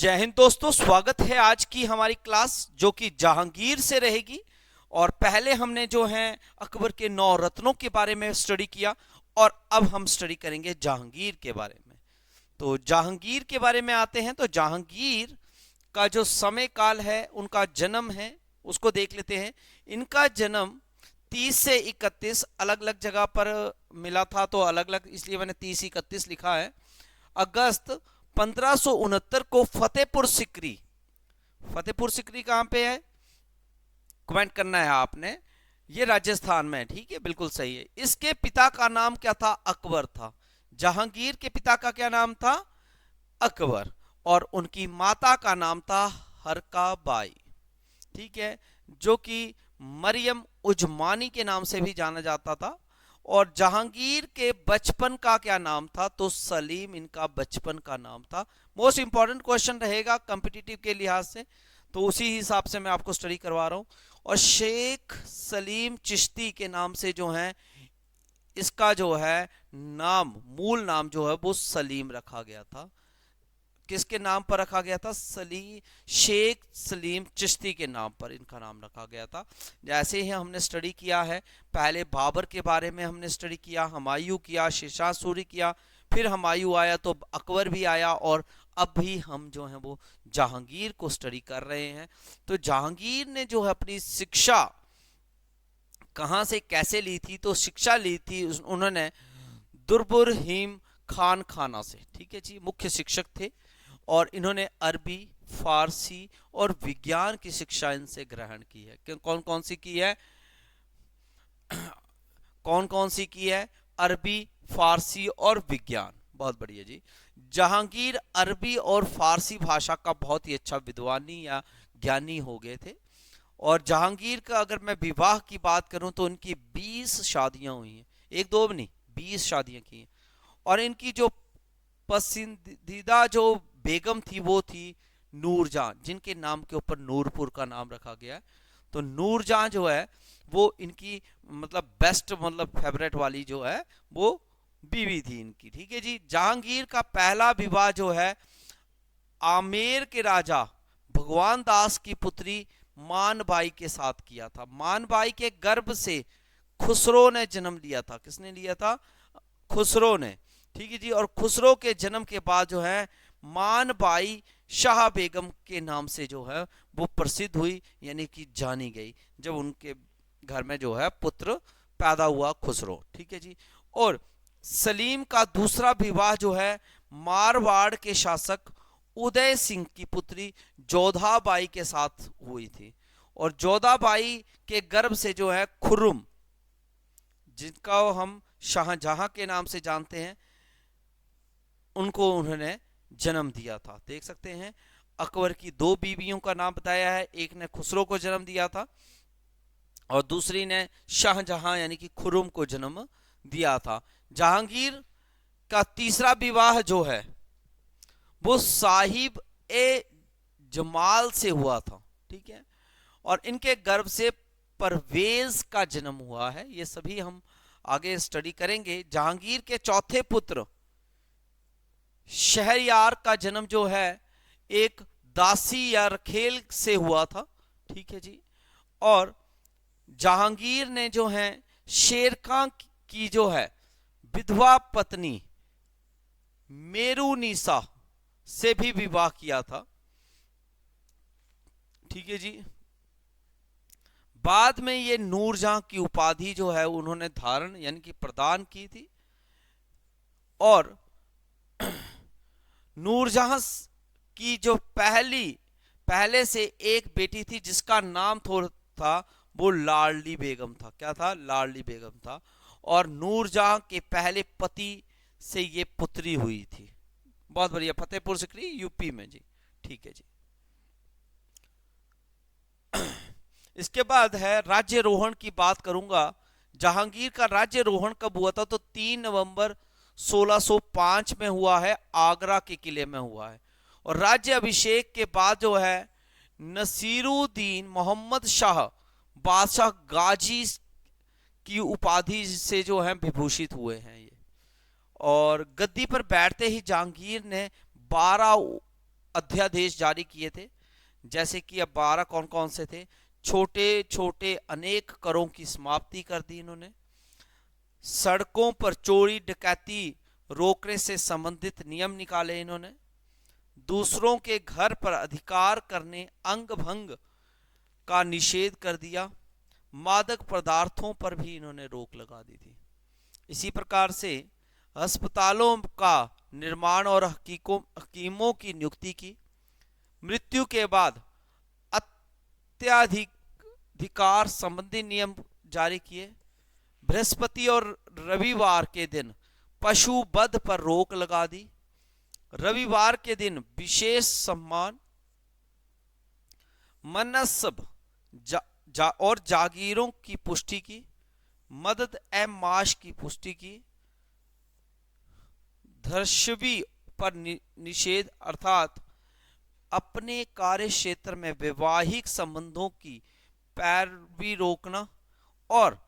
जय हिंद दोस्तों, स्वागत है आज की हमारी क्लास जो कि जहांगीर से रहेगी। और पहले हमने जो है अकबर के 9 रत्नों के बारे में स्टडी किया और अब हम स्टडी करेंगे जहांगीर के बारे में। तो जहांगीर के बारे में आते हैं। तो जहांगीर का जो समय काल है, उनका जन्म है, उसको देख लेते हैं। इनका जन्म 30 से 31 अलग अलग जगह पर मिला था, तो अलग अलग इसलिए मैंने 30-31 लिखा है। अगस्त 1569 को फतेहपुर सिकरी कहां पे है, कमेंट करना है आपने। ये राजस्थान में है, ठीक है, बिल्कुल सही है। इसके पिता का नाम क्या था? अकबर था। जहांगीर के पिता का क्या नाम था? अकबर। और उनकी माता का नाम था हरका बाई, ठीक है, जो कि मरियम उजमानी के नाम से भी जाना जाता था। और जहांगीर के बचपन का क्या नाम था? तो सलीम इनका बचपन का नाम था। मोस्ट इंपॉर्टेंट क्वेश्चन रहेगा कॉम्पिटिटिव के लिहाज से, तो उसी हिसाब से मैं आपको स्टडी करवा रहा हूं। और शेख सलीम चिश्ती के नाम से जो है इसका जो है नाम, मूल नाम जो है वो सलीम रखा गया था। किसके नाम पर रखा गया था? शेख सलीम चिश्ती के नाम पर इनका नाम रखा गया था। जैसे ही हमने स्टडी किया है, पहले बाबर के बारे में हमने स्टडी किया, हुमायूं किया, शेरशाह सूरी किया, फिर हुमायूं आया तो अकबर भी आया, और अब भी हम जो है वो जहांगीर को स्टडी कर रहे हैं। तो जहांगीर ने जो है अपनी शिक्षा कहाँ से कैसे ली थी? तो शिक्षा ली थी उन्होंने दुर्बुरहीम खान खाना से, ठीक है जी, मुख्य शिक्षक थे। और इन्होंने अरबी, फारसी और विज्ञान की शिक्षा इनसे ग्रहण की है। कौन कौन सी की है? कौन कौन सी की है? अरबी, फारसी और विज्ञान। बहुत बढ़िया जी। जहांगीर अरबी और फारसी भाषा का बहुत ही अच्छा विद्वानी या ज्ञानी हो गए थे। और जहांगीर का अगर मैं विवाह की बात करूं तो उनकी 20 शादियां हुई हैं, एक दो भी नहीं, 20 शादियां की हैं। और इनकी जो पसंदीदा जो बेगम थी वो थी नूरजहां, जिनके नाम के ऊपर नूरपुर का नाम रखा गया है। तो नूरजहां जो है वो इनकी मतलब बेस्ट, मतलब फेवरेट वाली जो है वो बीवी थी इनकी, ठीक है जी। जहांगीर का पहला विवाह जो है आमेर के राजा भगवान दास की पुत्री मानबाई के साथ किया था। मानबाई के गर्भ से खुसरो ने जन्म लिया था। किसने लिया था? खुसरो ने, ठीक है जी। और खुसरो के जन्म के बाद जो है मानबाई शाह बेगम के नाम से जो है वो प्रसिद्ध हुई, यानी कि जानी गई, जब उनके घर में जो है पुत्र पैदा हुआ खुसरो, ठीक है जी। और सलीम का दूसरा विवाह जो है मारवाड़ के शासक उदय सिंह की पुत्री जोधाबाई के साथ हुई थी। और जोधाबाई के गर्भ से जो है खुर्रम, जिनका हम शाहजहां के नाम से जानते हैं, उनको उन्होंने जन्म दिया था। देख सकते हैं अकबर की 2 बीवियों का नाम बताया है, एक ने खुसरो को जन्म दिया था और दूसरी ने शाहजहां यानी कि खुर्रम को जन्म दिया था। जहांगीर का तीसरा विवाह जो है वो साहिब ए जमाल से हुआ था, ठीक है। और इनके गर्भ से परवेज का जन्म हुआ है। ये सभी हम आगे स्टडी करेंगे। जहांगीर के चौथे पुत्र शहरयार का जन्म जो है एक दासी या रखेल से हुआ था, ठीक है जी। और जहांगीर ने जो है शेरखां की जो है विधवा पत्नी मेरुनिसा से भी विवाह किया था, ठीक है जी। बाद में ये नूरजहां की उपाधि जो है उन्होंने धारण यानी कि प्रदान की थी। और नूरजहां की जो पहले से एक बेटी थी जिसका नाम था वो लाडली बेगम था। क्या था? लाडली बेगम था। और नूरजहां के पहले पति से ये पुत्री हुई थी। बहुत बढ़िया, फतेहपुर सिकरी यूपी में जी, ठीक है जी। इसके बाद है राज्यरोहण की बात करूंगा। जहांगीर का राज्यरोहण कब हुआ था? तो 3 नवंबर 1605 में हुआ है, आगरा के किले में हुआ है। और राज्य अभिषेक के बाद जो है नसीरुद्दीन मोहम्मद शाह बादशाह गाजी की उपाधि से जो है विभूषित हुए हैं ये। और गद्दी पर बैठते ही जहांगीर ने 12 अध्यादेश जारी किए थे, जैसे कि अब 12 कौन कौन से थे। छोटे छोटे अनेक करों की समाप्ति कर दी इन्होंने। सड़कों पर चोरी डकैती रोकने से संबंधित नियम निकाले इन्होंने। दूसरों के घर पर अधिकार करने अंग भंग का निषेध कर दिया। मादक पदार्थों पर भी इन्होंने रोक लगा दी थी। इसी प्रकार से अस्पतालों का निर्माण और हकीमों की नियुक्ति की। मृत्यु के बाद अत्याधिकार संबंधी नियम जारी किए। बृहस्पति और रविवार के दिन पशु वध पर रोक लगा दी। रविवार के दिन विशेष सम्मान, मनसब और जागीरों की पुष्टि की। मदद एवं माश की पुष्टि की। धर्षवी पर निषेध अर्थात अपने कार्य क्षेत्र में वैवाहिक संबंधों की पैरवी रोकना और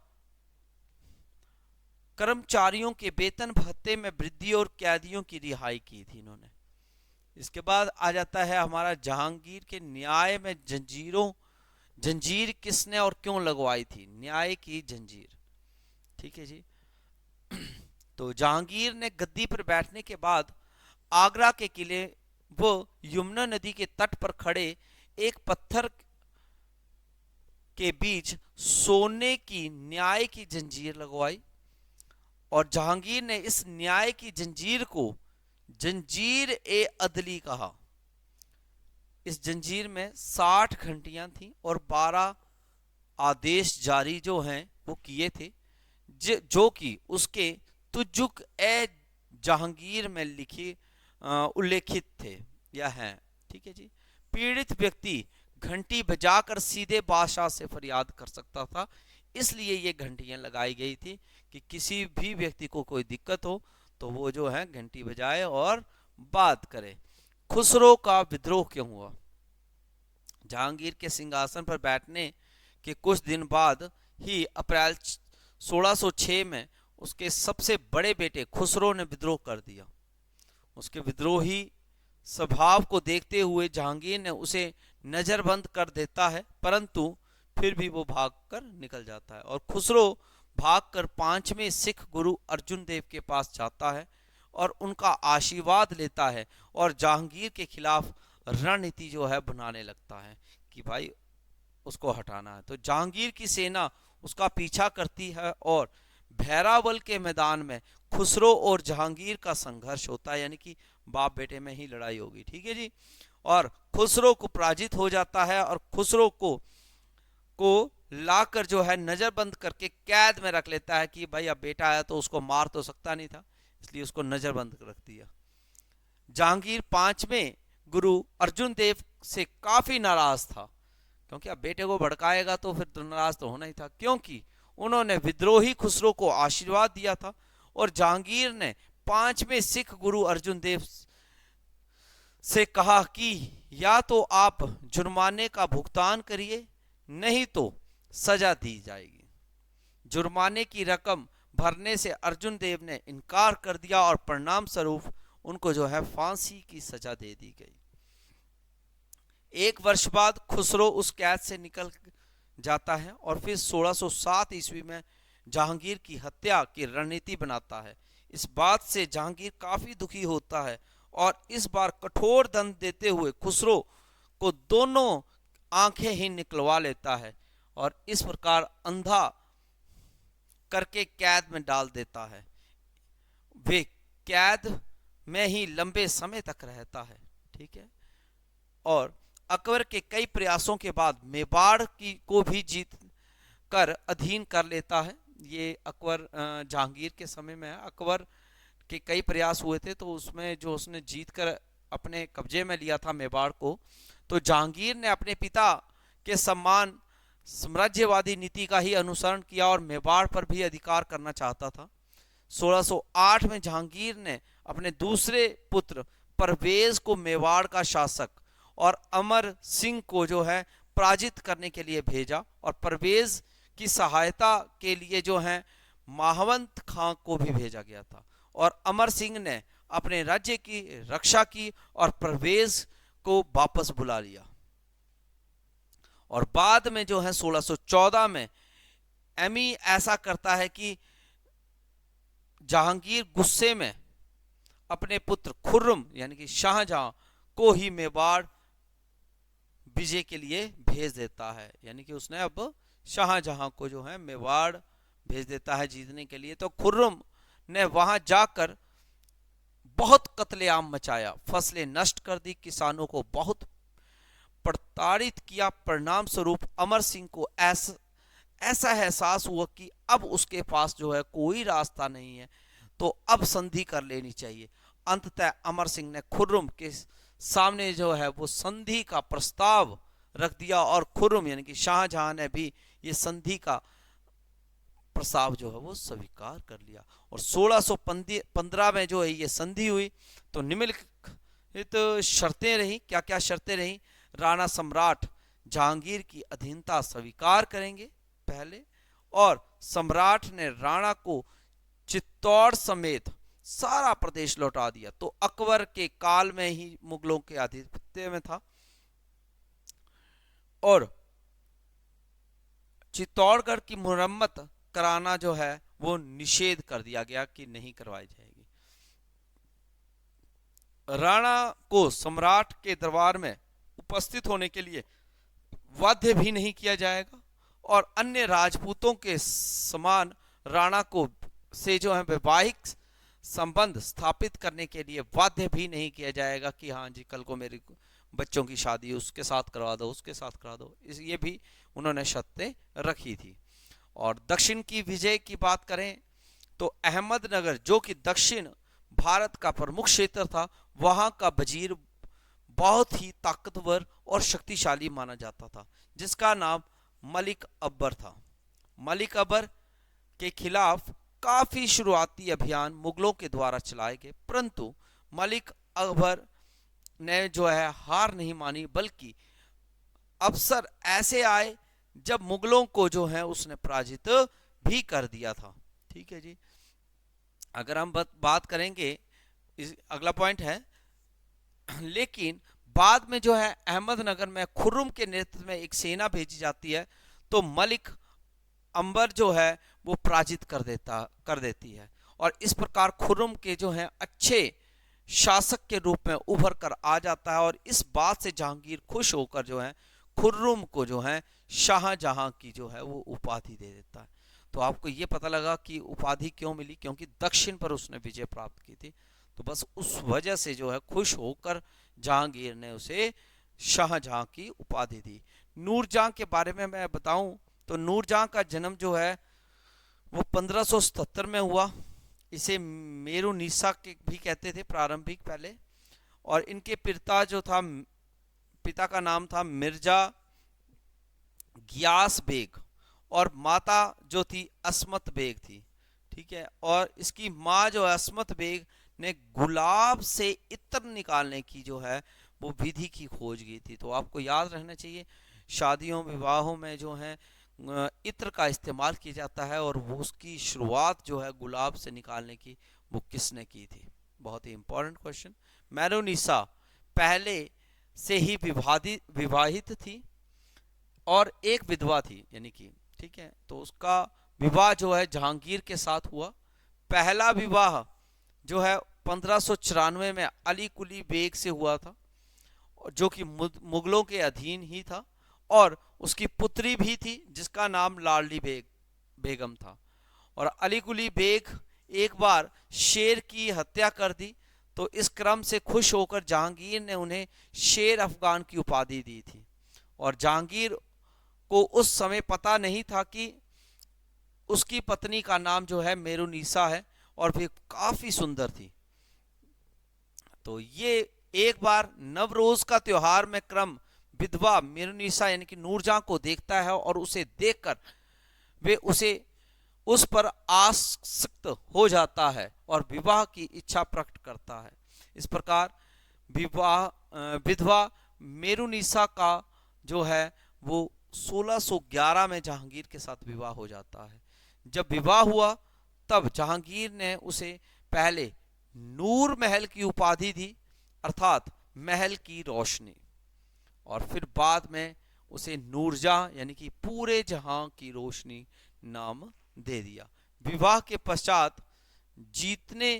कर्मचारियों के वेतन भत्ते में वृद्धि और कैदियों की रिहाई की थी इन्होंने। इसके बाद आ जाता है हमारा जहांगीर के न्याय में जंजीर किसने और क्यों लगवाई थी। न्याय की जंजीर, ठीक है जी। तो जहांगीर ने गद्दी पर बैठने के बाद आगरा के किले वो यमुना नदी के तट पर खड़े एक पत्थर के बीच सोने की न्याय की जंजीर लगवाई। और जहांगीर ने इस न्याय की जंजीर को जंजीर ए अदली कहा। इस जंजीर में 60 घंटियां थी और 12 आदेश जारी जो हैं वो किए थे, जो कि उसके तुजुक ए जहांगीर में लिखे उल्लेखित थे या हैं, ठीक है जी। पीड़ित व्यक्ति घंटी बजाकर सीधे बादशाह से फरियाद कर सकता था, इसलिए ये घंटियां लगाई गई थी कि किसी भी व्यक्ति को कोई दिक्कत हो तो वो जो है घंटी बजाए और बात करे। खुसरो का विद्रोह क्यों हुआ। जहांगीर के सिंहासन पर बैठने के कुछ दिन बाद ही अप्रैल 1606 में उसके सबसे बड़े बेटे खुसरो ने विद्रोह कर दिया। उसके विद्रोही स्वभाव को देखते हुए जहांगीर ने उसे नजरबंद कर देता है, परंतु फिर भी वो भागकर निकल जाता है और खुसरो भागकर 5वें सिख गुरु अर्जुन देव के पास जाता है और उनका आशीर्वाद लेता है और जहांगीर के खिलाफ रणनीति जो है बनाने लगता है कि भाई उसको हटाना है। तो जहांगीर की सेना उसका पीछा करती है और भैरावल के मैदान में खुसरो और जहांगीर का संघर्ष होता है, यानी कि बाप बेटे में ही लड़ाई होगी, ठीक है जी। और खुसरो को पराजित हो जाता है और खुसरो को लाकर जो है नजरबंद करके कैद में रख लेता है कि भाई अब बेटा आया तो उसको मार तो सकता नहीं था, इसलिए उसको नजरबंद रख दिया। जहांगीर 5वें गुरु अर्जुन देव से काफी नाराज था, क्योंकि अब बेटे को भड़काएगा तो फिर नाराज तो होना ही था, क्योंकि उन्होंने विद्रोही खुसरो को आशीर्वाद दिया था। और जहांगीर ने 5वें सिख गुरु अर्जुन देव से कहा कि या तो आप जुर्माने का भुगतान करिए, नहीं तो सजा दी जाएगी। जुर्माने की रकम भरने से अर्जुन देव ने इनकार कर दिया और परिणाम स्वरूप उनको जो है फांसी की सजा दे दी गई। 1 वर्ष बाद खुसरो उस कैद से निकल जाता है और फिर 1607 ईस्वी में जहांगीर की हत्या की रणनीति बनाता है। इस बात से जहांगीर काफी दुखी होता है और इस बार कठोर दंड देते हुए खुसरो को दोनों आंखें ही निकलवा लेता है और इस प्रकार अंधा करके कैद में डाल देता है। वे कैद में ही लंबे समय तक रहता है, ठीक है। और अकबर के कई प्रयासों के बाद मेवाड़ को भी जीत कर अधीन कर लेता है। ये अकबर जहांगीर के समय में है। अकबर के कई प्रयास हुए थे, तो उसमें जो उसने जीत कर अपने कब्जे में लिया था मेवाड़ को, तो जहांगीर ने अपने पिता के सम्मान साम्राज्यवादी नीति का ही अनुसरण किया और मेवाड़ पर भी अधिकार करना चाहता था। 1608 में जहांगीर ने अपने दूसरे पुत्र परवेज को मेवाड़ का शासक और अमर सिंह को जो है पराजित करने के लिए भेजा और परवेज की सहायता के लिए जो है महावंत खां को भी भेजा गया था। और अमर सिंह ने अपने राज्य की रक्षा की और परवेज को वापस बुला लिया। और बाद में जो है 1614 में एमी ऐसा करता है कि जहांगीर गुस्से में अपने पुत्र खुर्रम यानी कि शाहजहां को ही मेवाड़ विजय के लिए भेज देता है। यानी कि उसने अब शाहजहां को जो है मेवाड़ भेज देता है जीतने के लिए। तो खुर्रम ने वहां जाकर बहुत कत्लेआम मचाया, फसलें नष्ट कर दी, किसानों को बहुत प्रताड़ित किया। परिणाम स्वरूप अमर सिंह को ऐसा एहसास हुआ कि अब उसके पास जो है कोई रास्ता नहीं है, तो अब संधि कर लेनी चाहिए। अंततः अमर सिंह ने खुर्रम के सामने जो है वो संधि का प्रस्ताव रख दिया और खुर्रम यानी कि शाहजहां ने भी ये संधि का प्रस्ताव जो है वो स्वीकार कर लिया। और 1615 में जो है ये संधि हुई। तो निम्नलिखित शर्तें रही। क्या क्या शर्तें रही? राणा सम्राट जहांगीर की अधीनता स्वीकार करेंगे पहले, और सम्राट ने राणा को चित्तौड़ समेत सारा प्रदेश लौटा दिया। तो अकबर के काल में ही मुगलों के आधिपत्य में था और चित्तौड़गढ़ की मुरम्मत कराना जो है वो निषेध कर दिया गया कि नहीं करवाई जाएगी। राणा को सम्राट के दरबार में उपस्थित होने के लिए बाध्य भी नहीं किया जाएगा और अन्य राजपूतों के समान राणा को से जो है वैवाहिक संबंध स्थापित करने के लिए बाध्य भी नहीं किया जाएगा कि हाँ जी कल को मेरे बच्चों की शादी उसके साथ करवा दो, उसके साथ करा दो। ये भी उन्होंने शर्तें रखी थी। और दक्षिण की विजय की बात करें तो अहमदनगर जो कि दक्षिण भारत का प्रमुख क्षेत्र था, वहां का वजीर बहुत ही ताकतवर और शक्तिशाली माना जाता था, जिसका नाम मलिक अकबर था। मलिक अकबर के खिलाफ काफी शुरुआती अभियान मुगलों के द्वारा चलाए गए, परंतु मलिक अकबर ने जो है हार नहीं मानी, बल्कि अवसर ऐसे आए जब मुगलों को जो है उसने पराजित भी कर दिया था। ठीक है जी। अगर हम बात करेंगे, अगला पॉइंट है, लेकिन बाद में जो है अहमदनगर में खुर्रम के नेतृत्व में एक सेना भेजी जाती है, तो मलिक अंबर जो है वो पराजित कर देती है और इस प्रकार खुर्रम के जो है अच्छे शासक के रूप में उभर कर आ जाता है। और इस बात से जहांगीर खुश होकर जो है खुर्रम को जो है शाहजहां की जो है वो उपाधि दे देता है। तो आपको ये पता लगा कि उपाधि क्यों मिली, क्योंकि दक्षिण पर उसने विजय प्राप्त की थी। तो बस उस वजह से जो है खुश होकर जहांगीर ने उसे शाहजहां की उपाधि दी। नूरजहां के बारे में मैं बताऊं तो नूरजहां का जन्म जो है वो 1577 में हुआ। इसे मेरुनिसा के भी कहते थे प्रारंभिक पहले। और इनके पिता का नाम था मिर्जा गियास बेग और माता जो थी अस्मत बेग थी। ठीक है। और इसकी माँ जो है अस्मत बेग ने गुलाब से इत्र निकालने की जो है वो विधि की खोज की थी। तो आपको याद रहना चाहिए शादियों विवाहों में जो है इत्र का इस्तेमाल किया जाता है और वो उसकी शुरुआत जो है गुलाब से निकालने की वो किसने की थी। बहुत ही इंपॉर्टेंट क्वेश्चन। मेरुनिसा पहले से ही विवाहित थी और एक विधवा थी यानी कि, ठीक है। तो उसका विवाह जो है जहांगीर के साथ हुआ। पहला विवाह जो है 1594 में अली कुली बेग से हुआ था जो कि मुगलों के अधीन ही था और उसकी पुत्री भी थी जिसका नाम लाडली बेगम था। और अली कुली बेग एक बार शेर की हत्या कर दी, तो इस क्रम से खुश होकर जहांगीर ने उन्हें शेर अफगान की उपाधि दी थी। और जहांगीर को उस समय पता नहीं था कि उसकी पत्नी का नाम जो है मेरुनिसा है और भी काफी सुंदर थी। तो ये एक बार नवरोज का त्योहार में क्रम विधवा मेरुनिसा यानी कि नूरजहां को देखता है और उसे देखकर वे उस पर आसक्त हो जाता है और विवाह की इच्छा प्रकट करता है। इस प्रकार विधवा मेरुनिसा का जो है वो 1611 में जहांगीर के साथ विवाह हो जाता है। जब विवाह हुआ तब जहांगीर ने उसे पहले नूर महल की उपाधि दी, अर्थात महल की रोशनी, और फिर बाद में उसे नूरजहां यानी कि पूरे जहां की रोशनी नाम दे दिया। विवाह के पश्चात जितने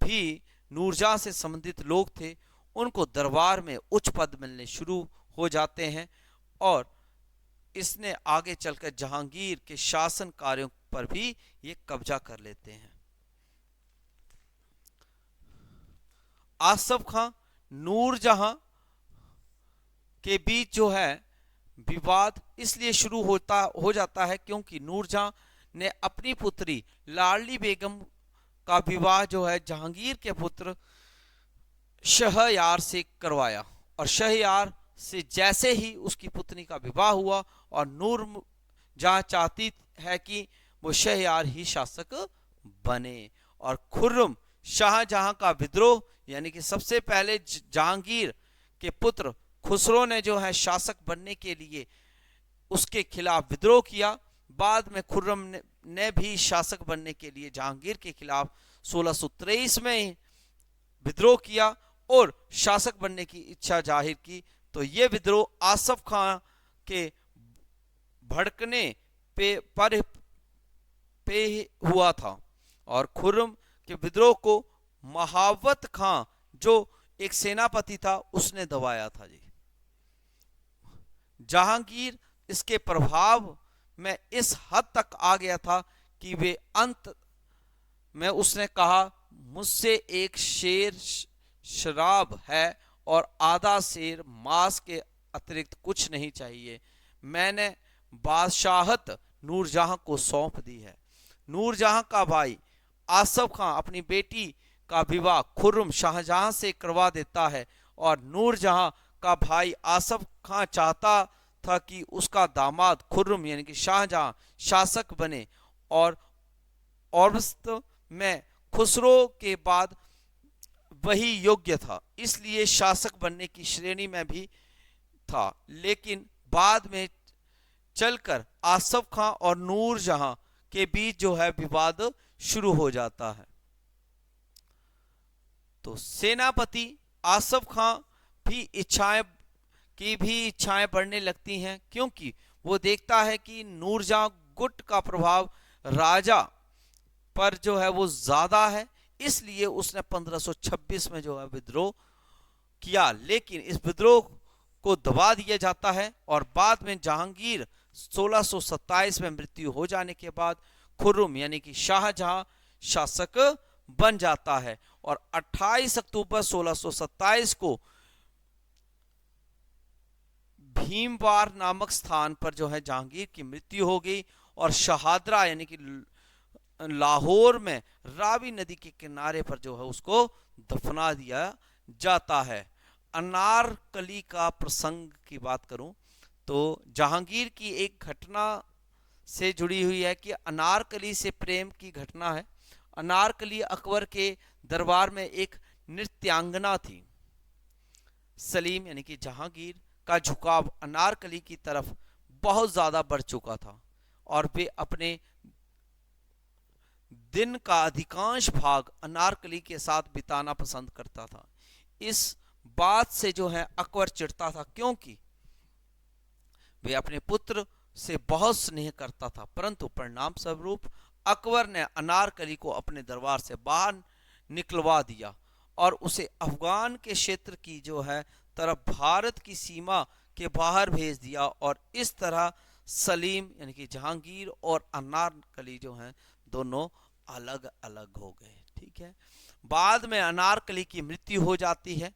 भी नूरजहां से संबंधित लोग थे उनको दरबार में उच्च पद मिलने शुरू हो जाते हैं, और इसने आगे चलकर जहांगीर के शासन कार्यों पर भी ये कब्जा कर लेते हैं। आसफ खां नूरजहां के बीच जो है विवाद इसलिए शुरू हो जाता है क्योंकि नूरजहां ने अपनी पुत्री लाडली बेगम का विवाह जो है जहांगीर के पुत्र शहरयार से करवाया, और शहरयार से जैसे ही उसकी पुत्री का विवाह हुआ और नूरजहां चाहती है कि वो शहरयार ही शासक बने, और खुर्रम शाहजहां का विद्रोह यानी कि सबसे पहले जहांगीर के पुत्र खुसरो ने जो है शासक बनने के लिए उसके खिलाफ विद्रोह किया। बाद में खुर्रम ने भी शासक बनने के लिए जहांगीर के खिलाफ 1623 में विद्रोह किया और शासक बनने की इच्छा जाहिर की। तो ये विद्रोह आसफ खां के भड़कने पे हुआ था, और खुर्रम के विद्रोह को महावत खां जो एक सेनापति था उसने दबाया था जी। जहांगीर इसके प्रभाव में इस हद तक आ गया था कि वे अंत में उसने कहा, मुझसे एक शेर शराब है और आधा शेर मांस के अतिरिक्त कुछ नहीं चाहिए। मैंने बादशाहत नूरजहां को सौंप दी है। नूरजहां का भाई आसफ खां अपनी बेटी का विवाह खुर्रम शाहजहां से करवा देता है, और नूरजहां का भाई आसफ खां चाहता था कि उसका दामाद खुर्रम यानी कि शाहजहां शासक बने, और वास्तव में खुसरो के बाद वही योग्य था, इसलिए शासक बनने की श्रेणी में भी था। लेकिन बाद में चलकर आसफ खां और नूरजहां के बीच जो है विवाद शुरू हो जाता है। तो सेनापति आसफ खां की भी इच्छाएं बढ़ने लगती हैं, क्योंकि वो देखता है कि नूरजहां गुट का प्रभाव राजा पर जो है वो ज्यादा है, इसलिए उसने 1526 में जो है विद्रोह किया। लेकिन इस विद्रोह को दबा दिया जाता है, और बाद में जहांगीर 1627 में मृत्यु हो जाने के बाद खुर्रम यानी कि शाहजहां शासक बन जाता है, और 28 अक्टूबर 1627 को भीमवार नामक स्थान पर जो है जहांगीर की मृत्यु हो गई, और शहादरा यानी कि लाहौर में रावी नदी के किनारे पर जो है उसको दफना दिया जाता है। अनारकली का प्रसंग की बात करूं तो जहांगीर की एक घटना से जुड़ी हुई है कि अनारकली से प्रेम की घटना है। अनारकली अकबर के दरबार में एक नृत्यांगना थी। सलीम यानी कि जहांगीर का झुकाव अनारकली की तरफ बहुत ज्यादा बढ़ चुका था, और वे अपने दिन का अधिकांश भाग अनारकली के साथ बिताना पसंद करता था। इस बात से जो है अकबर चिढ़ता था, क्योंकि वे अपने पुत्र से बहुत स्नेह करता था, परंतु परिणाम स्वरूप अकबर ने अनारकली को अपने दरबार से बाहर निकलवा दिया और उसे अफगान के क्षेत्र की जो है तरफ भारत की सीमा के बाहर भेज दिया, और इस तरह सलीम यानी कि जहांगीर और अनारकली जो हैं दोनों अलग अलग हो गए। ठीक है, बाद में अनारकली की मृत्यु हो जाती है,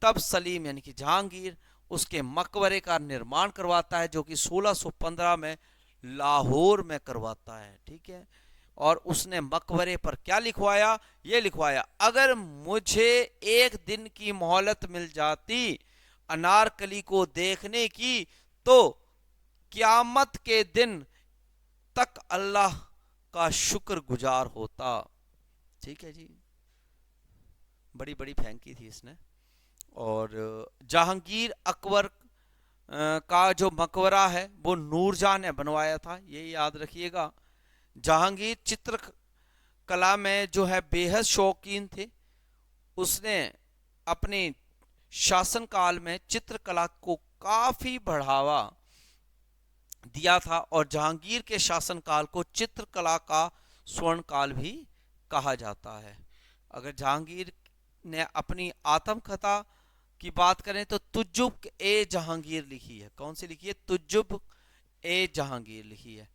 तब सलीम यानी कि जहांगीर उसके मकबरे का निर्माण करवाता है, जो कि 1615 में लाहौर में करवाता है। ठीक है, और उसने मकबरे पर क्या लिखवाया? ये लिखवाया, अगर मुझे एक दिन की मोहलत मिल जाती अनारकली को देखने की तो क़यामत के दिन तक अल्लाह का शुक्रगुजार होता। ठीक है जी, बड़ी बड़ी फेंकी थी इसने। और जहांगीर अकबर का जो मकबरा है वो नूरजहां ने बनवाया था, ये याद रखिएगा। जहांगीर चित्र कला में जो है बेहद शौकीन थे। उसने अपनी शासनकाल में चित्रकला को काफी बढ़ावा दिया था और जहांगीर के शासनकाल को चित्रकला का स्वर्ण काल भी कहा जाता है। अगर जहांगीर ने अपनी आत्मकथा की बात करें तो तुजुब ए जहांगीर लिखी है। कौन सी लिखी है? तुजुब ए जहांगीर लिखी है।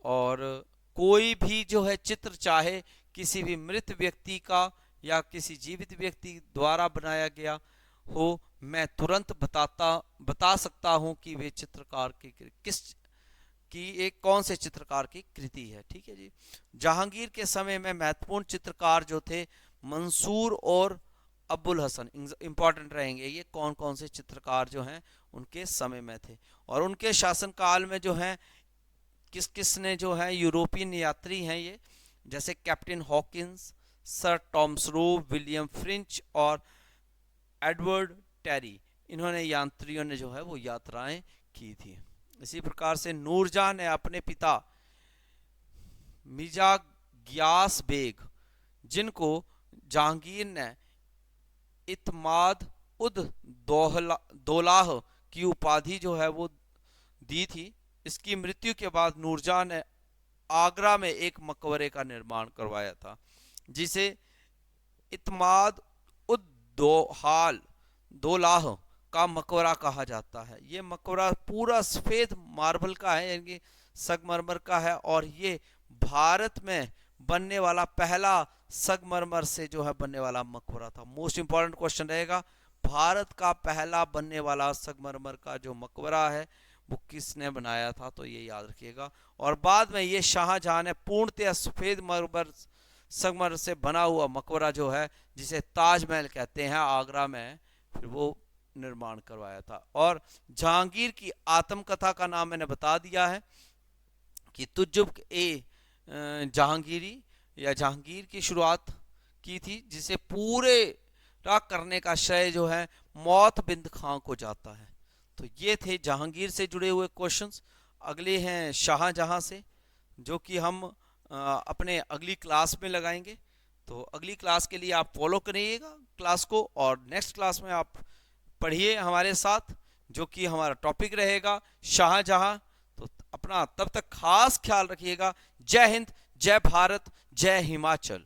और कोई भी जो है चित्र, चाहे किसी भी मृत व्यक्ति का या किसी जीवित व्यक्ति द्वारा बनाया गया हो, मैं तुरंत बता सकता हूं कि वे चित्रकार की किस कि एक कौन से चित्रकार की कृति है। ठीक है जी। जहांगीर के समय में महत्वपूर्ण चित्रकार जो थे मंसूर और अब्बुल हसन इंपॉर्टेंट रहेंगे। ये कौन कौन से चित्रकार जो हैं उनके समय में थे। और उनके शासनकाल में जो है किस किस ने जो है यूरोपियन यात्री हैं ये, जैसे captain Hawkins, sir Thomas Roe, William fringe और एडवर्ड टेरी, इन्होंने यात्रियों ने जो है वो यात्राएं की थी। इसी प्रकार से नूरजहां ने अपने पिता मिर्जा गियास बेग, जिनको जहांगीर ने इत्माद उद दौलाह की उपाधि जो है वो दी थी, इसकी मृत्यु के बाद नूरजहां ने आगरा में एक मकबरे का निर्माण करवाया था जिसे इत्माद उद दौलाह का मकबरा कहा जाता है। ये मकबरा पूरा सफेद मार्बल का है, यानी संगमरमर का है, और ये भारत में बनने वाला पहला संगमरमर से जो है बनने वाला मकबरा था। मोस्ट इंपॉर्टेंट क्वेश्चन रहेगा, भारत का पहला बनने वाला संगमरमर का जो मकबरा है वो किसने बनाया था, तो ये याद रखिएगा। और बाद में ये शाहजहां ने पूर्णतः सफेद मरमर संगमरमर से बना हुआ मकबरा जो है, जिसे ताजमहल कहते हैं आगरा में, फिर वो निर्माण करवाया था। और जहांगीर की आत्मकथा का नाम मैंने बता दिया है कि तुजुब ए जहांगीरी या जहांगीर की शुरुआत की थी, जिसे पूरे करने का श्रेय जो है मौतबिंद खां को जाता है। तो ये थे जहांगीर से जुड़े हुए क्वेश्चंस। अगले हैं शाहजहां से, जो कि हम अपने अगली क्लास में लगाएंगे। तो अगली क्लास के लिए आप फॉलो करिएगा क्लास को, और नेक्स्ट क्लास में आप पढ़िए हमारे साथ, जो कि हमारा टॉपिक रहेगा शाहजहां। तो अपना तब तक खास ख्याल रखिएगा। जय हिंद, जय भारत, जय हिमाचल।